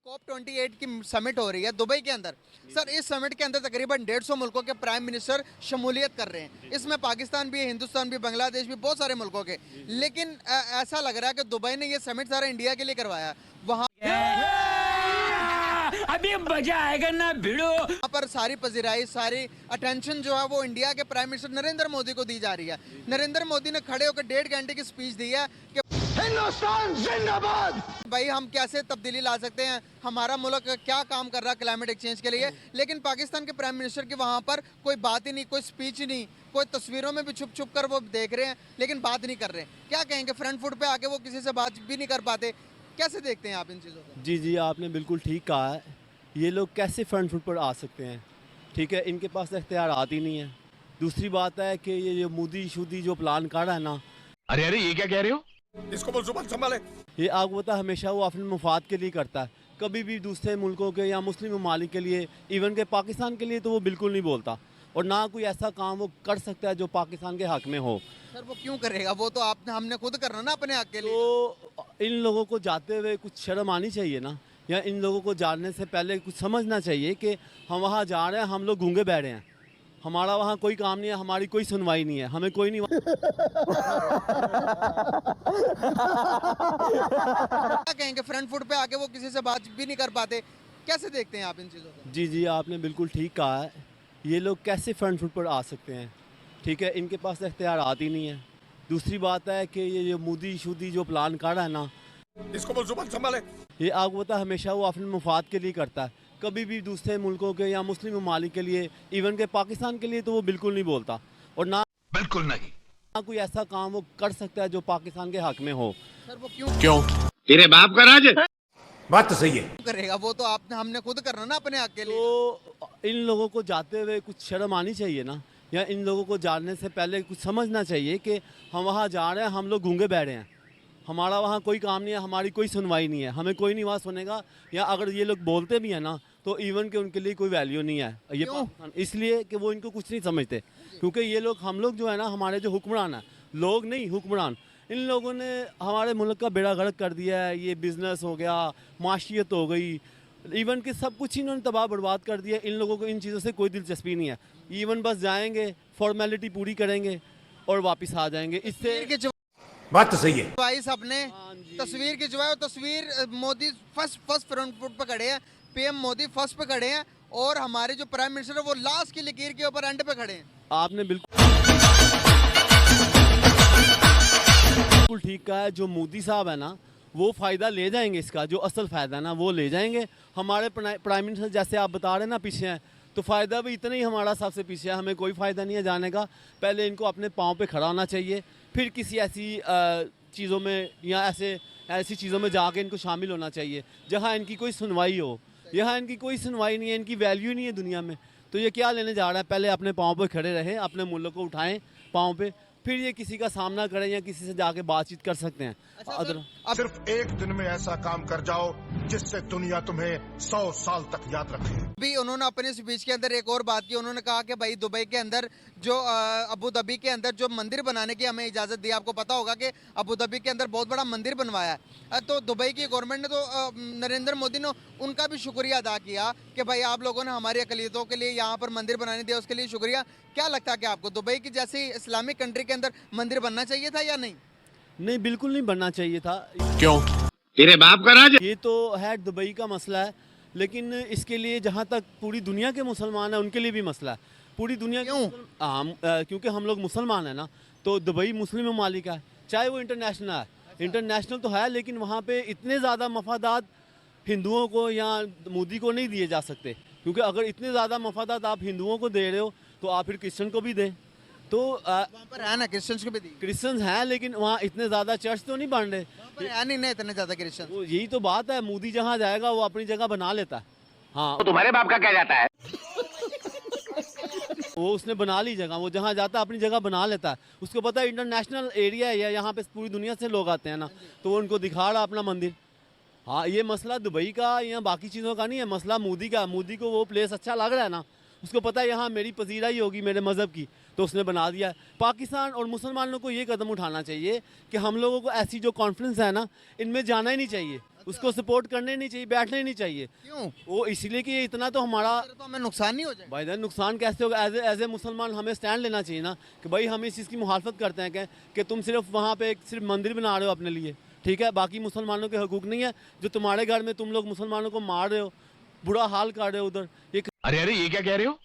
COP28 की summit हो रही है दुबई के अंदर। सर, इस समिट के अंदर तकरीबन 150 मुल्कों के प्राइम मिनिस्टर शमूलियत कर रहे हैं। इसमें पाकिस्तान भी है, हिंदुस्तान भी, बांग्लादेश भी, बहुत सारे मुल्कों के। लेकिन ऐसा लग रहा है कि दुबई ने ये समिट सारा इंडिया के लिए करवाया। वहाँ अभी मजा आएगा ना भिड़ो। पर सारी पजीराई, सारी अटेंशन जो है वो इंडिया के प्राइम मिनिस्टर नरेंद्र मोदी को दी जा रही है। नरेंद्र मोदी ने खड़े होकर 1.5 घंटे की स्पीच दी है कि हिंदुस्तान जिंदाबाद। भाई हम कैसे तब्दीली ला सकते हैं, हमारा मुल्क क्या काम कर रहा है क्लाइमेट एक्सचेंज के लिए। लेकिन पाकिस्तान के प्राइम मिनिस्टर की वहाँ पर कोई बात ही नहीं, कोई स्पीच ही नहीं, कोई तस्वीरों में भी छुप छुप कर वो देख रहे हैं लेकिन बात नहीं कर रहे। क्या कहेंगे, फ्रंट फुट पे आके वो किसी से बात भी नहीं कर पाते। कैसे देखते हैं आप इन चीज़ों को? जी आपने बिल्कुल ठीक कहा है। ये लोग कैसे फ्रंट फुट पर आ सकते हैं? ठीक है, इनके पास इख्तियारात ही नहीं है। दूसरी बात है कि ये जो मोदी शुदी जो प्लान कर रहा है ना, अरे ये क्या कह रहे हो? इसको बोल जुबान संभाले। ये आपको पता है हमेशा वो अपने मुफाद के लिए करता है। कभी भी दूसरे मुल्कों के या मुस्लिम ममालिक के लिए, इवन के पाकिस्तान के लिए तो वो बिल्कुल नहीं बोलता। और ना कोई ऐसा काम वो कर सकता है जो पाकिस्तान के हक में हो। सर वो क्यों करेगा? वो तो हमने खुद करना ना अपने हक के लिए। तो इन लोगों को जाते हुए कुछ शर्म आनी चाहिए ना, या इन लोगों को जाने से पहले कुछ समझना चाहिए कि हम वहाँ जा रहे हैं, हम लोग गूंगे बैठे हैं, हमारा वहाँ कोई काम नहीं है, हमारी कोई सुनवाई नहीं है, हमें कोई नहीं क्या कहेंगे, फ्रंट फुट पे आके वो किसी से बात भी नहीं कर पाते। कैसे देखते हैं आप इन चीज़ों को? जी आपने बिल्कुल ठीक कहा है। ये लोग कैसे फ्रंट फुट पर आ सकते हैं? ठीक है, इनके पास इख्तियारात ही नहीं है। दूसरी बात है कि ये जो मोदी शुदी जो प्लान कर रहा है ना, इसको बोल जुबान संभाले। ये आपको पता है हमेशा वो अपने मुफाद के लिए करता है। कभी भी दूसरे मुल्कों के या मुस्लिम ममालिक के लिए, इवन के पाकिस्तान के लिए तो वो बिल्कुल नहीं बोलता। और ना बिल्कुल नहीं। ना कोई ऐसा काम वो कर सकता है जो पाकिस्तान के हक में हो। सर वो क्यों क्यों? तेरे बाप का राज है। बात तो सही है। करेगा? वो तो हमने खुद करना ना अपने हक के लिए। तो इन लोगों को जाते हुए कुछ शर्म आनी चाहिए ना, या इन लोगों को जानने से पहले कुछ समझना चाहिए कि हम वहाँ जा रहे हैं, हम लोग गूंगे बैठे हैं, हमारा वहाँ कोई काम नहीं है, हमारी कोई सुनवाई नहीं है, हमें कोई नहीं वहाँ सुनेगा। या अगर ये लोग बोलते भी हैं ना तो इवन के उनके लिए कोई वैल्यू नहीं है। ये पाकिस्तान इसलिए कि वो इनको कुछ नहीं समझते, क्योंकि ये लोग, हम लोग जो है ना, हमारे जो हुक्मरान है, लोग नहीं हुक्मरान, इन लोगों ने हमारे मुल्क का बेड़ा गर्क कर दिया है। ये बिज़नेस हो गया, माशियत हो गई, इवन कि सब कुछ इन्होंने तबाह बर्बाद कर दिया। इन लोगों को इन चीज़ों से कोई दिलचस्पी नहीं है। इवन बस जाएंगे, फॉर्मेलिटी पूरी करेंगे और वापस आ जाएंगे। इससे बात तो सही है। वाइस अपने तस्वीर की जो है, तस्वीर मोदी फर्स्ट फ्रंट फुट पे खड़े हैं, पीएम मोदी फर्स्ट पे खड़े हैं, और हमारे जो प्राइम मिनिस्टर है वो लास्ट की लकीर के ऊपर एंड पे खड़े हैं। आपने बिल्कुल ठीक कहा है। जो मोदी साहब है ना, वो फ़ायदा ले जाएंगे, इसका जो असल फ़ायदा है ना वो ले जाएंगे। हमारे प्राइम मिनिस्टर जैसे आप बता रहे हैं ना पीछे हैं, तो फ़ायदा भी इतना ही हमारा सबसे पीछे है, हमें कोई फ़ायदा नहीं है जाने का। पहले इनको अपने पाँव पे खड़ा होना चाहिए, फिर किसी ऐसी चीज़ों में या ऐसी चीज़ों में जाके इनको शामिल होना चाहिए जहाँ इनकी कोई सुनवाई हो। यहाँ इनकी कोई सुनवाई नहीं है, इनकी वैल्यू नहीं है दुनिया में। तो ये क्या लेने जा रहा है? पहले अपने पाँव पे खड़े रहें, अपने मुल्क को उठाएं पाँव पे, फिर ये किसी का सामना करें या किसी से जाके बातचीत कर सकते हैं। अच्छा, सिर्फ एक दिन में ऐसा काम कर जाओ जिससे दुनिया तुम्हें 100 साल तक याद रखे। भी उन्होंने अपने स्पीच के अंदर एक और बात की। उन्होंने कहा कि भाई दुबई के अंदर जो अबू धाबी के अंदर जो मंदिर बनाने की हमें इजाज़त दी। आपको पता होगा कि अबू धाबी के अंदर बहुत बड़ा मंदिर बनवाया है। तो दुबई की गवर्नमेंट ने तो नरेंद्र मोदी ने उनका भी शुक्रिया अदा किया कि भाई आप लोगों ने हमारी अकलियतों के लिए यहाँ पर मंदिर बनाने दिया, उसके लिए शुक्रिया। क्या लगता है कि आपको दुबई की जैसी इस्लामिक कंट्री के अंदर मंदिर बनना चाहिए था या नहीं? नहीं, बिल्कुल नहीं बनना चाहिए था। क्यों? तेरे बाप का राज। ये तो है दुबई का मसला है, लेकिन इसके लिए जहाँ तक पूरी दुनिया के मुसलमान हैं उनके लिए भी मसला है। पूरी दुनिया क्योंकि हम लोग मुसलमान हैं ना, तो दुबई मुस्लिम ममालिक है, चाहे वो इंटरनेशनल है। इंटरनेशनल तो है, लेकिन वहाँ पे इतने ज़्यादा मफादात हिंदुओं को या मोदी को नहीं दिए जा सकते, क्योंकि अगर इतने ज़्यादा मफादात आप हिंदुओं को दे रहे हो तो आप फिर क्रिश्चियन को भी दें। तो वहाँ पर है ना, क्रिश्चियंस को भी दी। क्रिश्चियंस हैं, लेकिन वहाँ इतने ज़्यादा चर्च तो नहीं बन रहे। वहाँ पर है नहीं ना इतने ज़्यादा क्रिश्चियन। वो यही तो बात है, मोदी जहाँ जाएगा वो अपनी जगह बना लेता है। हाँ, तो तुम्हारे बाप का क्या जाता है? वो उसने बना ली जगह, वो जहाँ जाता है अपनी जगह बना लेता है। उसको पता है इंटरनेशनल एरिया है, यहाँ पे पूरी दुनिया से लोग आते हैं ना, तो वो उनको दिखा रहा अपना मंदिर। हाँ, ये मसला दुबई का या बाकी चीज़ों का नहीं है, मसला मोदी का। मोदी को वो प्लेस अच्छा लग रहा है ना, उसको पता है यहाँ मेरी पजीराई होगी मेरे मज़हब की, तो उसने बना दिया है। पाकिस्तान और मुसलमानों को ये कदम उठाना चाहिए कि हम लोगों को ऐसी जो कॉन्फ्रेंस है ना, इनमें जाना ही नहीं चाहिए, उसको सपोर्ट करने नहीं चाहिए, बैठना ही नहीं चाहिए। क्यों? वो इसीलिए कि इतना तो हमारा तो हमें नुकसान नहीं हो जाए? भाईजान नुकसान कैसे होगा? एज ए मुसलमान हमें स्टैंड लेना चाहिए ना कि भाई हम इस चीज़ की मुखालफत करते हैं कि तुम सिर्फ वहाँ पे सिर्फ मंदिर बना रहे हो अपने लिए, ठीक है, बाकी मुसलमानों के हकूक़ नहीं है। जो तुम्हारे घर में तुम लोग मुसलमानों को मार रहे हो, बुरा हाल कर रहे हो उधर, ये अरे अरे ये क्या कह रहे हो?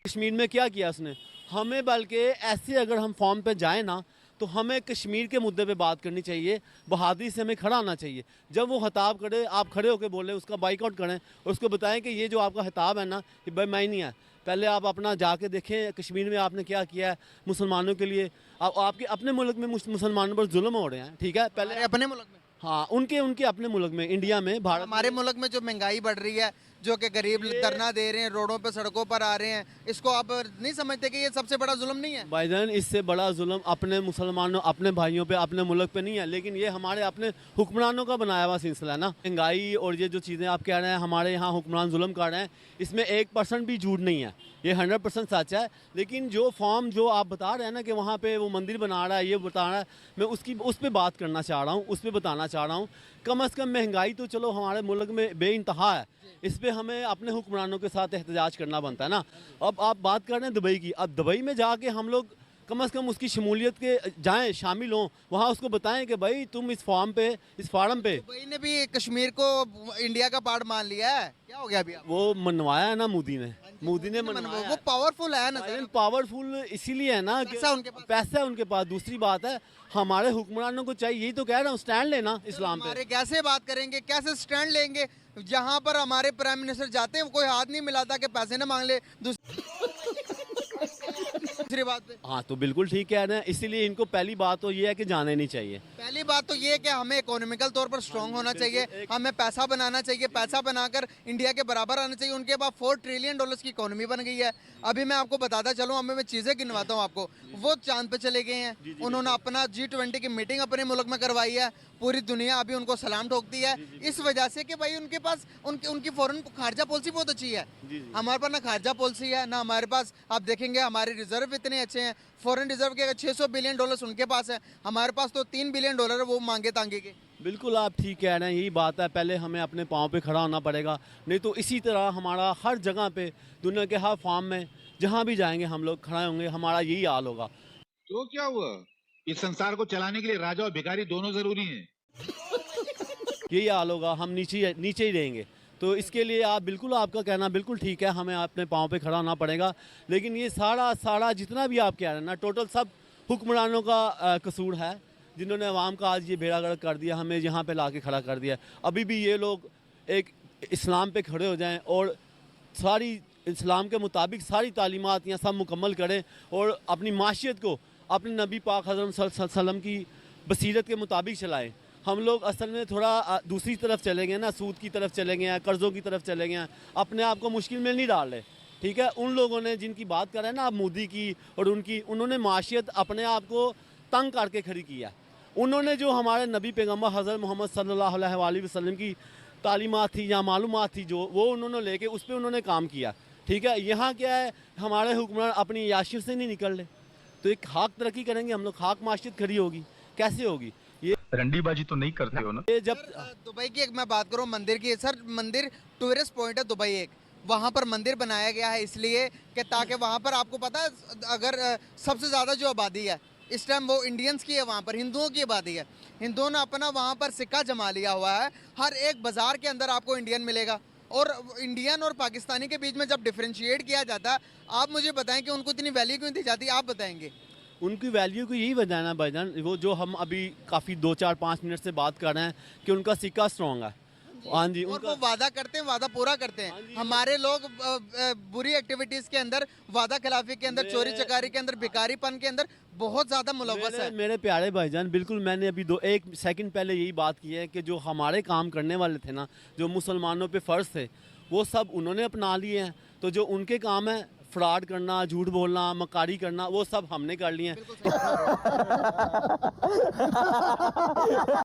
कश्मीर में क्या किया उसने? हमें बल्कि ऐसे अगर हम फॉर्म पे जाएं ना, तो हमें कश्मीर के मुद्दे पे बात करनी चाहिए, बहादुरी से हमें खड़ा होना चाहिए। जब वो खिताब करे, आप खड़े होकर बोले, उसका बाइकआउट करें और उसको बताएं कि ये जो आपका खिताब है ना, ये बेमानी है। पहले आप अपना जाके देखें कश्मीर में आपने क्या किया है मुसलमानों के लिए। आपके अपने मुल्क में मुसलमानों पर जुल्म हो रहे हैं, ठीक है, पहले हमारे अपने मुल्क में, हाँ, उनके अपने मुल्क में, इंडिया में, भारत हमारे मुल्क में जो महंगाई बढ़ रही है, जो कि गरीब धरना दे रहे हैं, रोडों पे सड़कों पर आ रहे हैं, इसको आप नहीं समझते कि ये सबसे बड़ा जुल्म नहीं है? भाईजान इससे बड़ा जुल्म अपने मुसलमानों, अपने भाइयों पे, अपने मुल्क पे नहीं है, लेकिन ये हमारे अपने हुक्मरानों का बनाया हुआ सिलसिला है ना। महंगाई और ये जो चीज़ें आप कह रहे हैं हमारे यहाँ हुक्मरान जुल्म कर रहे हैं, इसमें 1% भी झूठ नहीं है, ये 100% सच है। लेकिन जो फॉर्म जो आप बता रहे हैं ना कि वहाँ पे वो मंदिर बना रहा है, ये बता रहा है, मैं उस पर बात करना चाह रहा हूँ, उस पर बताना चाह रहा हूँ। कम अज़ कम महंगाई तो चलो हमारे मुल्क में बेइंतहा है, इस पर हमें अपने हुक्मरानों के साथ एहतजाज करना बनता है ना। अब आप बात कर रहे हैं दुबई की, अब दुबई में जाके हम लोग कम अज़ कम उसकी शमूलियत के जाएं, शामिल हों, वहाँ उसको बताएं कि भाई तुम इस फार्म पे, इस फार्म पे। दुबई ने भी कश्मीर को इंडिया का पार्ट मान लिया है, क्या हो गया अभी? वो मनवाया है ना मोदी ने, मोदी ने मनवाया। वो पावरफुल है ना सर? पावरफुल इसीलिए है ना कि पैसा उनके पास। पैसा है उनके पास। दूसरी बात है हमारे हुक्मरानों को चाहिए, यही तो कह रहा हूँ, स्टैंड लेना इस्लाम पे। हमारे कैसे बात करेंगे, कैसे स्टैंड लेंगे? जहाँ पर हमारे प्राइम मिनिस्टर जाते हैं कोई हाथ नहीं मिलाता कि पैसे ना मांग ले। दूसरी बात पे हाँ, तो बिल्कुल ठीक कह रहे हैं, इसीलिए इनको पहली बात तो ये है कि जाने नहीं चाहिए। पहली बात तो ये है कि हमें इकोनॉमिकल तौर पर स्ट्रांग होना चाहिए, हमें पैसा बनाना चाहिए, पैसा बनाकर इंडिया के बराबर आना चाहिए। उनके पास $4 ट्रिलियन की इकोनॉमी बन गई है। अभी मैं आपको बताता चलूँ, हमें मैं चीज़ें गिनवाता हूँ आपको। वो चांद पे चले गए हैं, उन्होंने अपना G20 की मीटिंग अपने मुल्क में करवाई है, पूरी दुनिया अभी उनको सलाम ठोकती है इस वजह से कि भाई उनके पास उनकी फॉरेन खारजा पॉलिसी बहुत अच्छी है। हमारे पास ना खारजा पॉलिसी है ना हमारे पास। आप देखेंगे हमारे रिजर्व इतने अच्छे हैं, फॉरेन रिजर्व के $600 बिलियन उनके पास है, हमारे पास तो $3 बिलियन है वो मांगे तांगे के। बिल्कुल आप ठीक कह रहे हैं, यही बात है, पहले हमें अपने पाँव पे खड़ा होना पड़ेगा, नहीं तो इसी तरह हमारा हर जगह पे, दुनिया के हर फार्म में जहाँ भी जाएंगे हम लोग खड़े होंगे, हमारा यही हाल होगा। तो क्या हुआ? इस संसार को चलाने के लिए राजा और भिखारी दोनों जरूरी हैं। यही हाल होगा, हम नीचे ही रहेंगे। तो इसके लिए आप बिल्कुल, आपका कहना बिल्कुल ठीक है, हमें अपने पाँव पे खड़ा होना पड़ेगा। लेकिन ये सारा जितना भी आप कह रहे हैं ना, टोटल सब हुक्मरानों का कसूर है, जिन्होंने अवाम का आज ये बेड़ागर्क कर दिया, हमें यहाँ पे ला के खड़ा कर दिया। अभी भी ये लोग एक इस्लाम पे खड़े हो जाएं और सारी इस्लाम के मुताबिक सारी तालीमात यहाँ सब मुकम्मल करें और अपनी माशियत को अपने नबी पाक हज़रत सल्लल्लाहु अलैहि वसल्लम की बसीरत के मुताबिक चलाएं। हम लोग असल में थोड़ा दूसरी तरफ चले गए ना, सूद की तरफ चले गए हैं, कर्ज़ों की तरफ चले गए हैं, अपने आप को मुश्किल में नहीं डाल रहे, ठीक है। उन लोगों ने जिनकी बात कर रहे हैं ना आप, मोदी की और उनकी, उन्होंने माशियत अपने आप को तंग करके खड़ी किया। उन्होंने जो हमारे नबी पैगम्बर हज़रत मोहम्मद सल्लल्लाहु अलैहि वसल्लम की तालीमात थी या मालूमात थी जो, वो उन्होंने लेके उस पर उन्होंने काम किया, ठीक है। यहाँ क्या है, हमारे हुक्मरान अपनी याशिर से नहीं निकल रहे, तो एक खाक तरक्की करेंगे हम लोग, खाक माशियत खड़ी होगी, कैसे होगी? ये रंडीबाजी तो नहीं करते हो ना? ये जब दुबई की एक मैं बात करूँ मंदिर की, सर मंदिर टूरिस्ट पॉइंट है दुबई, एक वहाँ पर मंदिर बनाया गया है इसलिए कि ताकि वहाँ पर आपको पता है अगर सबसे ज़्यादा जो आबादी है इस टाइम वो इंडियंस की है, वहाँ पर हिंदुओं की आबादी है। हिंदुओं ने अपना वहाँ पर सिक्का जमा लिया हुआ है, हर एक बाज़ार के अंदर आपको इंडियन मिलेगा। और इंडियन और पाकिस्तानी के बीच में जब डिफ्रेंशिएट किया जाता है, आप मुझे बताएं कि उनको इतनी वैल्यू क्यों दी जाती है, आप बताएंगे? उनकी वैल्यू को यही वजह है भाईजान, वो जो हम अभी काफ़ी 2-4-5 मिनट से बात कर रहे हैं कि उनका सिक्का स्ट्रॉन्ग है। हाँ जी, और उनका वो वादा करते हैं, वादा पूरा करते हैं। हमारे लोग बुरी एक्टिविटीज़ के अंदर, वादा खिलाफी के अंदर, चोरी चकारी के अंदर, भिखारीपन के अंदर बहुत ज़्यादा मुलव्वस है। मेरे प्यारे भाईजान, बिल्कुल मैंने अभी 1 सेकंड पहले यही बात की है कि जो हमारे काम करने वाले थे ना, जो मुसलमानों पे फ़र्ज थे, वो सब उन्होंने अपना लिए हैं। तो जो उनके काम है, फ्रॉड करना, झूठ बोलना, मकारी करना, वो सब हमने कर लिए हैं।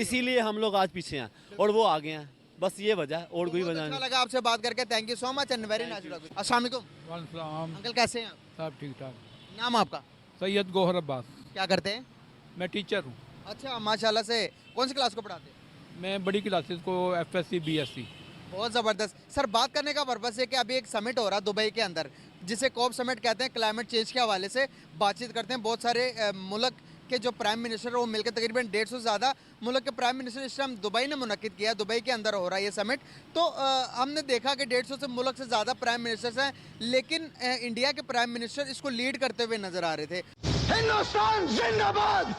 इसीलिए हम लोग आज पीछे हैं और वो आगे हैं, बस ये वजह है, और कोई वजह अच्छा नहीं। लगा आपसे बात करके, thank you so much and very nice. अस्सलाम वालेकुम अंकल, कैसे हैं आप? सब ठीक ठाक। नाम आपका? सैयद गौहर अब्बास। क्या करते हैं? मैं टीचर हूँ। अच्छा, माशाल्लाह से। कौन सी क्लास को पढ़ाते हैं? मैं बड़ी क्लासेस को FSC BSc। बहुत ज़बरदस्त सर। बात करने का पर्पज़ है कि अभी एक समिट हो रहा है दुबई के अंदर, जिसे कॉप समिट कहते हैं। क्लाइमेट चेंज के हवाले से बातचीत करते हैं। बहुत सारे मुल्क के जो प्राइम मिनिस्टर है वो मिलकर तकरीबन 150 से ज़्यादा मुल्क के प्राइम मिनिस्टर इस टाइम दुबई ने मुनक्किद किया। दुबई के अंदर हो रहा है ये समिट। तो हमने देखा कि 150 से मुल्क से ज़्यादा प्राइम मिनिस्टर्स हैं, लेकिन इंडिया के प्राइम मिनिस्टर इसको लीड करते हुए नजर आ रहे थे। हिंदुस्तान जिंदाबाद,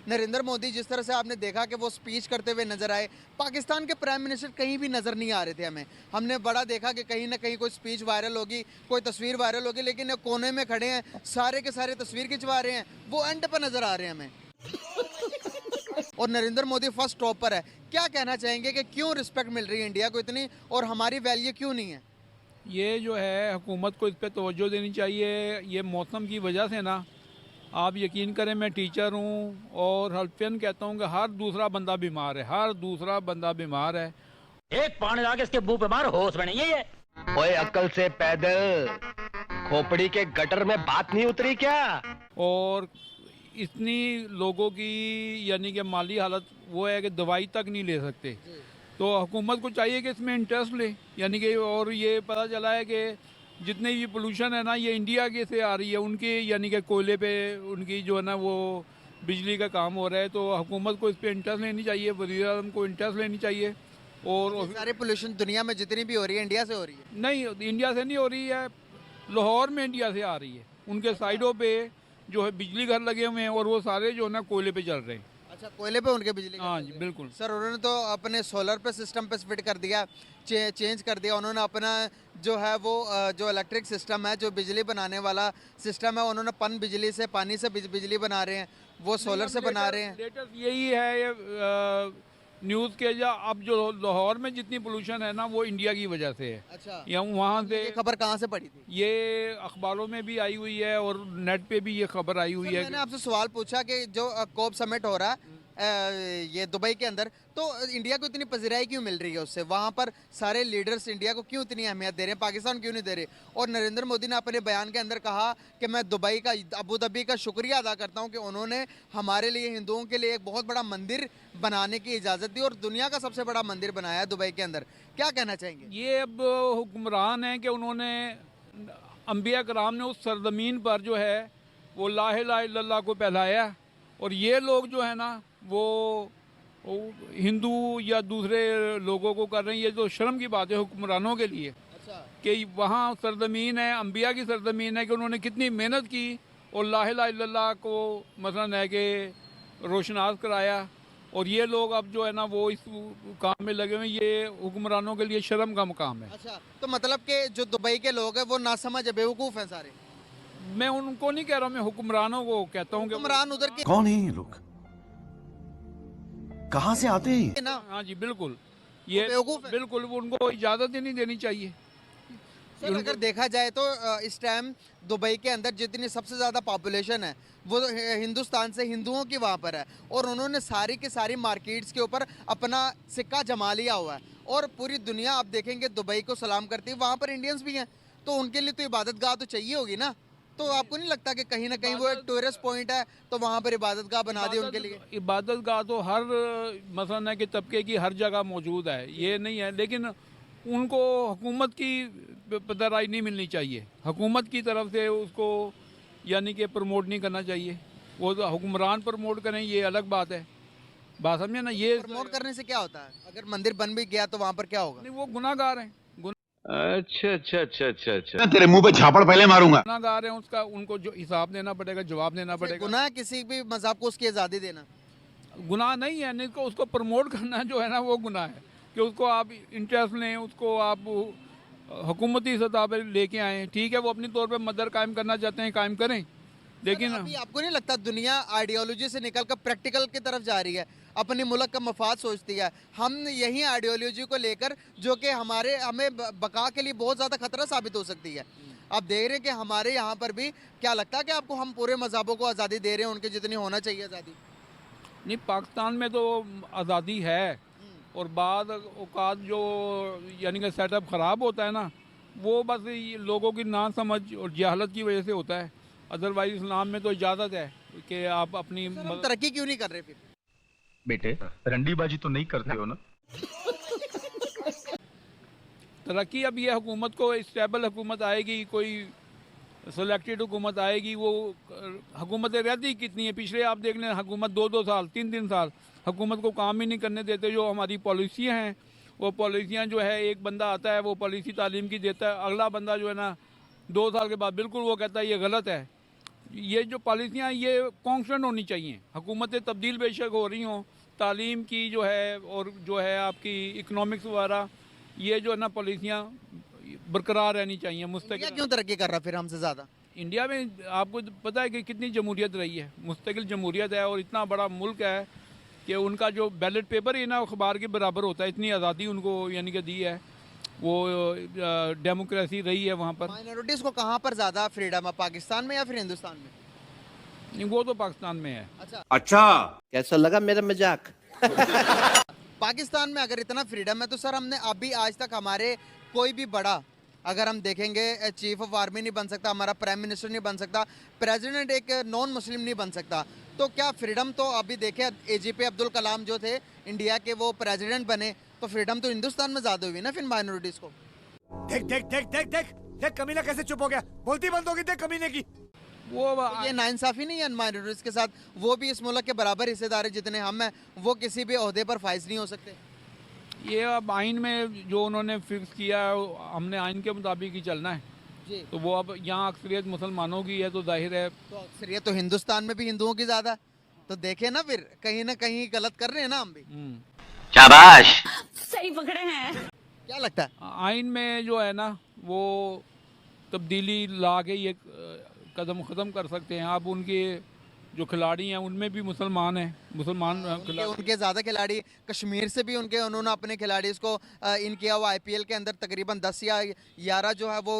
नरेंद्र मोदी जिस तरह से आपने देखा कि वो स्पीच करते हुए नजर आए, पाकिस्तान के प्राइम मिनिस्टर कहीं भी नजर नहीं आ रहे थे हमें। हमने बड़ा देखा कि कहीं ना कहीं कोई स्पीच वायरल होगी, कोई तस्वीर वायरल होगी, लेकिन कोने में खड़े हैं, सारे के सारे तस्वीर खिंचवा रहे हैं, वो एंड पर नजर आ रहे हैं हमें। और नरेंद्र मोदी फर्स्ट टॉप पर है। क्या कहना चाहेंगे कि क्यों रिस्पेक्ट मिल रही है इंडिया को इतनी, और हमारी वैल्यू क्यों नहीं है? ये जो है हुकूमत को इस पर तवज्जो देनी चाहिए। ये मौसम की वजह से ना, आप यकीन करें, मैं टीचर हूँ और हल्फियन कहता हूँ कि हर दूसरा बंदा बीमार है, हर दूसरा बंदा बीमार है। एक पानी लगा के इसके मुंह पे मार, होश में नहीं है ये। ओए अक्ल से पैदल, खोपड़ी के गटर में बात नहीं उतरी क्या? और इतनी लोगों की यानी कि माली हालत वो है कि दवाई तक नहीं ले सकते। तो हुकूमत को चाहिए कि इसमें इंटरेस्ट ले, यानी कि, और ये पता चला है कि जितने भी पोल्यूशन है ना, ये इंडिया के से आ रही है। उनके यानी कि कोयले पे उनकी जो है ना वो बिजली का काम हो रहा है। तो हुकूमत को इस पर इंटरेस्ट लेनी चाहिए, वज़ीर आज़म को इंटरेस्ट लेनी चाहिए। और सारे पोल्यूशन दुनिया में जितनी भी हो रही है इंडिया से हो रही है? नहीं, इंडिया से नहीं हो रही है, लाहौर में इंडिया से आ रही है। उनके साइडों पे जो है बिजली घर लगे हुए हैं और वो सारे जो है ना कोयले पे चल रहे हैं। अच्छा, कोयले पे उनके बिजली? हाँ जी, बिल्कुल सर। उन्होंने तो अपने सोलर पे सिस्टम पे फिट कर दिया, चेंज कर दिया उन्होंने अपना जो है वो जो इलेक्ट्रिक सिस्टम है, जो बिजली बनाने वाला सिस्टम है, उन्होंने पन बिजली से, पानी से बिजली बना रहे हैं, वो सोलर से बना रहे हैं। लेटेस्ट यही है ये न्यूज़ के, या अब जो लाहौर में जितनी पोल्यूशन है ना वो इंडिया की वजह से है। अच्छा, या वहाँ से ये खबर कहाँ से पड़ी थी? ये अखबारों में भी आई हुई है और नेट पे भी ये खबर आई हुई सर, है। मैंने आपसे सवाल पूछा कि जो कोप समिट हो रहा है ये दुबई के अंदर, तो इंडिया को इतनी पजीराई क्यों मिल रही है उससे? वहाँ पर सारे लीडर्स इंडिया को क्यों इतनी अहमियत दे रहे हैं, पाकिस्तान क्यों नहीं दे रहे? और नरेंद्र मोदी ने अपने बयान के अंदर कहा कि मैं दुबई का, अबू धाबी का शुक्रिया अदा करता हूँ कि उन्होंने हमारे लिए, हिंदुओं के लिए एक बहुत बड़ा मंदिर बनाने की इजाज़त दी, और दुनिया का सबसे बड़ा मंदिर बनाया है दुबई के अंदर। क्या कहना चाहेंगे? ये अब हुक्मरान है कि उन्होंने, अंबिया कराम ने उस सरजमीन पर जो है वो ला इलाहा इल्लल्लाह को फैलाया, और ये लोग जो है ना वो हिंदू या दूसरे लोगों को कर रहे हैं। ये तो शर्म की बात है हुक्मरानों के लिए। अच्छा, कि वहाँ सरजमीन है, अंबिया की सरजमीन है, कि उन्होंने कितनी मेहनत की और ला इलाहा इल्लल्लाह को मसलन है कि रोशनास कराया, और ये लोग अब जो है ना वो इस काम में लगे हुए हैं। ये हुक्मरानों के लिए शर्म का मुकाम है। अच्छा, तो मतलब कि जो दुबई के लोग हैं वो नासमझ बेवकूफ़ हैं सारे? मैं उनको नहीं कह रहा हूँ, मैं हुक्मरानों को कहता हूँ कि हुक्मरान उधर के कौन है ये लोग? कहाँ से आते हैं ये? ना हाँ जी बिल्कुल, ये बेवकूफ़ है। बिल्कुल उनको इजाज़त ही नहीं देनी चाहिए। सर, अगर देखा जाए तो इस टाइम दुबई के अंदर जितनी सबसे ज़्यादा पॉपुलेशन है वो हिंदुस्तान से, हिंदुओं की वहाँ पर है, और उन्होंने सारी की सारी मार्केट्स के ऊपर अपना सिक्का जमा लिया हुआ है, और पूरी दुनिया आप देखेंगे दुबई को सलाम करती है। वहाँ पर इंडियंस भी हैं, तो उनके लिए तो इबादत गाह तो चाहिए होगी ना? तो आपको नहीं लगता कि कहीं ना कहीं वो एक टूरिस्ट पॉइंट है, तो वहाँ पर इबादत गाह बना दी उनके लिए? इबादत गाह तो हर मसलन है कि तबके की हर जगह मौजूद है, ये नहीं है, लेकिन उनको हुकूमत की पदराई नहीं मिलनी चाहिए। हुकूमत की तरफ से उसको यानी कि प्रमोट नहीं करना चाहिए। वो तो हुक्मरान प्रमोट करें, ये अलग बात है। बात समझे ना? ये प्रमोट करने से क्या होता है? अगर मंदिर बन भी गया तो वहाँ पर क्या होगा? नहीं, वो गुनाहगार हैं, अच्छा अच्छा अच्छा अच्छा अच्छा। मैं तेरे मुंह पे झापड़ पहले मारूंगा। गुनाहगार हैं। उसका उनको जो हिसाब देना पड़ेगा, जवाब देना पड़ेगा। गुनाह किसी भी मज़हब को उसकी आज़ादी देना गुनाह नहीं है, नहीं, उसको प्रमोट करना जो है ना वो गुनाह है, कि उसको आप इंटरेस्ट लें, उसको आप हुकूमती सतह पर लेके आएँ। ठीक है, वो अपनी तौर पे मदर कायम करना चाहते हैं, कायम करें, लेकिन अभी आपको नहीं लगता दुनिया आइडियोलॉजी से निकल कर प्रैक्टिकल की तरफ जा रही है, अपने मुल्क का मफाद सोचती है? हम यही आइडियोलॉजी को लेकर, जो कि हमें बका के लिए बहुत ज़्यादा खतरा साबित हो सकती है। आप देख रहे हैं कि हमारे यहाँ पर भी, क्या लगता है कि आपको हम पूरे मज़हबों को आज़ादी दे रहे हैं, उनके जितनी होना चाहिए आज़ादी? नहीं, पाकिस्तान में तो आज़ादी है, और बाद औकात जो यानी कि सेटअप ख़राब होता है ना, वो बस ये लोगों की ना समझ और जहालत की वजह से होता है। अदरवाइज इस्लाम में तो इजाज़त है कि आप अपनी सर, हम तरक्की क्यों नहीं कर रहे फिर? बेटे रंडीबाजी तो नहीं करते हो ना? तरक्की अब ये हुकूमत को स्टेबल हुकूमत आएगी, कोई सेलेक्टेड हुकूमत आएगी। वो हुकूमतें रहती कितनी है, पिछले आप देख लें हुकूमत 2-2 साल 3-3 साल हुकूमत को काम ही नहीं करने देते। जो हमारी पॉलिसियाँ हैं वो पॉलिसियाँ जो है, एक बंदा आता है वो पॉलिसी तालीम की देता है, अगला बंदा जो है ना 2 साल के बाद बिल्कुल वो कहता है ये गलत है। ये जो पॉलिसियाँ ये कॉन्स्टेंट होनी चाहिए। हुकूमतें तब्दील बेशक हो रही हों, तालीम की जो है और जो है आपकी इकनॉमिक्स वगैरह, ये जो है ना पॉलिसियाँ बरकरार रहनी चाहिए इंडिया मुस्तकिल। क्यों तरक्की कर रहा है फिर हमसे ज़्यादा? इंडिया में आपको पता है कि कितनी जमहूरियत रही है, मुस्तकिल जमहूरियत है और इतना बड़ा मुल्क है कि उनका जो बैलेट पेपर है ना अखबार के बराबर होता है। इतनी आज़ादी उनको यानी कि दी है, वो डेमोक्रेसी रही है वहाँ पर। माइनॉरिटीज़ को कहाँ पर ज़्यादा फ्रीडम है, पाकिस्तान में या फिर हिंदुस्तान में? नहीं, वो तो पाकिस्तान में है। अच्छा, कैसा लगा मेरा मजाक? पाकिस्तान में अगर इतना फ्रीडम है तो सर हमने अभी आज तक हमारे कोई भी बड़ा, अगर हम देखेंगे चीफ ऑफ आर्मी नहीं बन सकता, हमारा प्राइम मिनिस्टर नहीं बन सकता, प्रेसिडेंट एक नॉन मुस्लिम नहीं बन सकता। तो क्या फ्रीडम तो अभी देखे AGP अब्दुल कलाम जो थे इंडिया के, वो प्रेसिडेंट बने, तो फ्रीडम तो हिंदुस्तान में ज़्यादा हुई ना फिर माइनॉरिटीज़ को। देख देख देख देख देख देख कमीना कैसे चुप हो गया, बोलती बंद होगी देख कमीने की। वो ये नाइंसाफी नहीं है माइनॉरिटीज़ के साथ? वो भी इस मुल्क के बराबर हिस्सेदार है जितने हम हैं, वो किसी भी ओहदे पर फाइज नहीं हो सकते। ये अब आइन में जो उन्होंने फिक्स किया है हमने आइन के मुताबिक ही चलना है जी। तो वो अब यहाँ अक्सरियत मुसलमानों की है तो जाहिर है। तो अक्सरियत तो हिंदुस्तान में भी हिंदुओं की ज़्यादा है। तो देखे ना फिर कहीं ना कहीं गलत कर रहे हैं ना हम भी। शाबाश। सही पकड़े हैं। क्या लगता है? आइन में जो है ना वो तब्दीली ला के ये कदम ख़त्म कर सकते हैं। अब उनके जो खिलाड़ी हैं उनमें भी मुसलमान हैं, मुसलमान उनके ज़्यादा खिलाड़ी, कश्मीर से भी उन्होंने अपने खिलाड़ी को इन किया हुआ। IPL के अंदर तकरीबन 10 या 11 जो है वो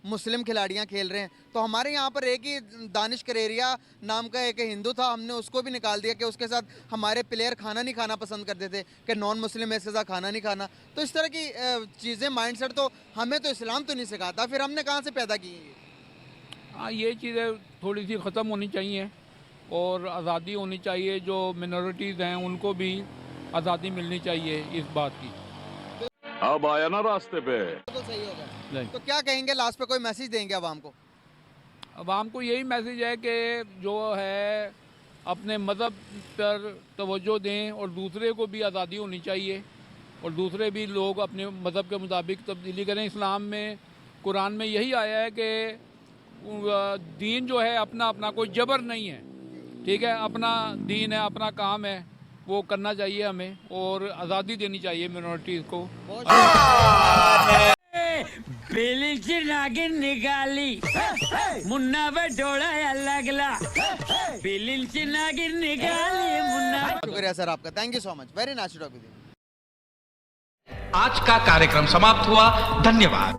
मुस्लिम खिलाड़ियां खेल रहे हैं। तो हमारे यहाँ पर एक ही दानिश करेरिया नाम का एक हिंदू था, हमने उसको भी निकाल दिया कि उसके साथ हमारे प्लेयर खाना नहीं खाना पसंद करते थे कि नॉन मुस्लिम इसके साथ खाना नहीं खाना। तो इस तरह की चीज़ें, माइंडसेट तो हमें तो इस्लाम तो नहीं सिखाता, फिर हमने कहाँ से पैदा की है? हाँ, ये चीज़ें थोड़ी सी ख़त्म होनी चाहिए और आज़ादी होनी चाहिए। जो मिनॉरिटीज़ हैं उनको भी आज़ादी मिलनी चाहिए इस बात की। अब आया ना रास्ते पे। तो सही होगा। तो क्या कहेंगे लास्ट पे, कोई मैसेज देंगे आवाम को? आवाम को यही मैसेज है कि जो है अपने मज़हब पर तवज्जो दें और दूसरे को भी आज़ादी होनी चाहिए और दूसरे भी लोग अपने मज़हब के मुताबिक तब्दीली करें। इस्लाम में, कुरान में यही आया है कि दीन जो है अपना अपना, कोई जबर नहीं है, ठीक है, अपना दीन है, अपना काम है, वो करना चाहिए हमें और आज़ादी देनी चाहिए मिनॉरिटीज़ को। नागिन निकाली मुन्ना बटोला लगला, नागिन निकाली मुन्ना। शुक्रिया सर आपका, thank you so much, very nice to talk with you. आज का कार्यक्रम समाप्त हुआ, धन्यवाद।